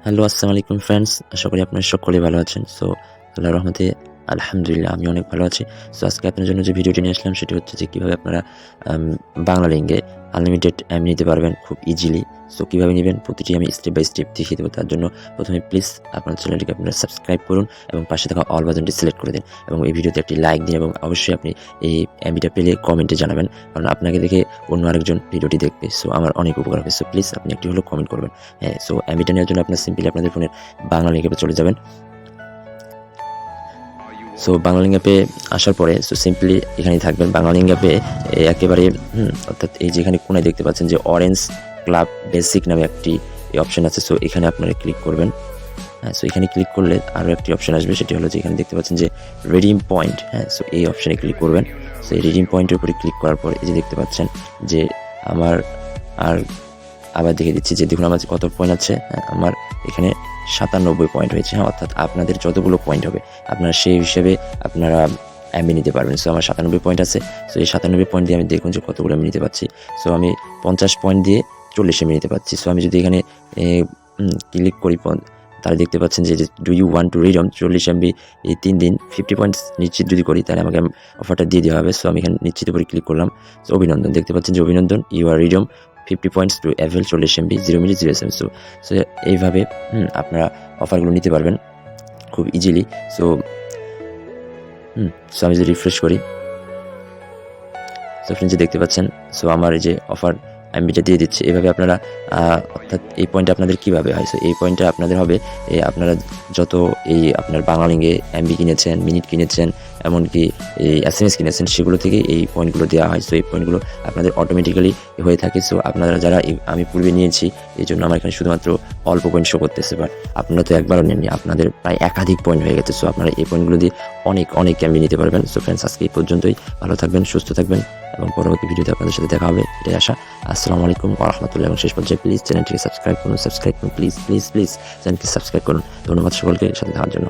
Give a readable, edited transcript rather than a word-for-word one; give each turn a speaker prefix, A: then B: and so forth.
A: Hello, আসসালামু আলাইকুম friends. আশা করি আপনারা সকলেই ভালো আছেন। সো আল্লাহর রহমতে আলহামদুলিল্লাহ আমি অনেক ভালো আছি। সো আজকে আপনার জন্য যে ভিডিওটি নিয়ে আসলাম সেটি হচ্ছে যে কীভাবে আপনারা বাংলালিংকে আনলিমিটেড নিতে পারবেন খুব ইজিলি। সো কীভাবে নেবেন প্রতিটি আমি স্টেপ বাই স্টেপ দেখিয়ে দেবো। তার জন্য প্রথমে প্লিজ আপনার চ্যানেলটিকে আপনারা সাবস্ক্রাইব করুন এবং পাশে থাকা অল বাটনটি সিলেক্ট করে দিন এবং এই ভিডিওতে একটি লাইক দিন এবং অবশ্যই আপনি এই এমবিটা পেলে কমেন্টে জানাবেন, কারণ আপনাকে দেখে অন্য আরেকজন ভিডিওটি দেখবে। সো আমার অনেক উপকার হবে। সো প্লিজ আপনি একটি হলেও কমেন্ট করবেন। হ্যাঁ, সো এমবিটা নেওয়ার জন্য আপনার সিম্পলি আপনাদের ফোনের বাংলালিংক অ্যাপে চলে যাবেন। সো বাংলালিংক অ্যাপে আসার পরে সিম্পলি এখানেই থাকবেন। বাংলালিংক অ্যাপে একেবারে অর্থাৎ এই যে এখানে কোনায় দেখতে পাচ্ছেন যে অরেঞ্জ ক্লাব বেসিক নামে একটি অপশন আছে। সো এখানে আপনারা ক্লিক করবেন। হ্যাঁ, সো এখানে ক্লিক করলে আরও একটি অপশন আসবে, সেটি হলো যে এখানে দেখতে পাচ্ছেন যে রিডিম পয়েন্ট। হ্যাঁ, সো এই অপশানে ক্লিক করবেন। সো এই রিডিম পয়েন্টের উপরে ক্লিক করার পর এই যে দেখতে পাচ্ছেন যে আমার আবার দেখে দিচ্ছি যে দেখুন আমার কত পয়েন্ট আছে। আমার এখানে 97 পয়েন্ট হয়েছে। হ্যাঁ, অর্থাৎ আপনাদের যতগুলো পয়েন্ট হবে আপনারা সেই হিসেবে আপনারা এমবি নিতে পারবেন। সো আমার 97 পয়েন্ট আছে। সো এই 97 পয়েন্ট দিয়ে আমি দেখুন যে কতগুলো আমি নিতে পারছি। সো আমি 50 পয়েন্ট দিয়ে 40 এমবি নিতে পারছি। সো আমি যদি এখানে ক্লিক করি তাহলে দেখতে পাচ্ছেন যে do you want to redeem 40 MB এই 3 দিন 50 পয়েন্টস নিশ্চিত যদি করি তাহলে আমাকে অফারটা দিয়ে দেওয়া হবে। সো আমি এখানে নিশ্চিত করে ক্লিক করলাম। সো অভিনন্দন, দেখতে পাচ্ছেন যে অভিনন্দন, you are redeem 50 points to avail 40 MB 0 minute 0 second. So এইভাবে আপনারা অফারগুলো নিতে পারবেন খুব ইজিলি। সো আমি যদি রিফ্রেশ করি, সো ফ্রেন্ডস দেখতে পাচ্ছেন সো আমার এই যে অফার এমবিটা দিয়ে দিচ্ছে। এভাবে আপনারা অর্থাৎ এই পয়েন্টটা আপনাদের কীভাবে হয়, সো এই পয়েন্টটা আপনাদের হবে আপনারা যত এই আপনার বাংলালিংকে এমবি কিনেছেন, মিনিট কিনেছেন, এমনকি এই এসএমএস কিনেছেন, সেগুলো থেকে এই পয়েন্টগুলো দেওয়া হয়। সো এই পয়েন্টগুলো আপনাদের অটোমেটিক্যালি হয়ে থাকে। সো আপনারা যারা আমি পূর্বে নিয়েছি এই জন্য আমার এখানে শুধুমাত্র অল্প পয়েন্ট শো করতেছে, বাট আপনারা তো একবারও নেননি, আপনাদের প্রায় একাধিক পয়েন্ট হয়ে গেছে। সো আপনারা এই পয়েন্টগুলো দিয়ে অনেক এমবি নিতে পারবেন। সো ফ্রেন্ডস আজকে এই পর্যন্তই। ভালো থাকবেন, সুস্থ থাকবেন এবং পরবর্তী ভিডিওতে আপনাদের সাথে দেখা হবে, এটাই আশা। আসসালামু আলাইকুম ওয়া রাহমাতুল্লাহি। এবং শেষ পর্যায়ে প্লিজ চ্যানেলটিকে সাবস্ক্রাইব করুন, প্লিজ চ্যানেলকে সাবস্ক্রাইব করুন। ধন্যবাদ সকলকে সাথে থাকার জন্য।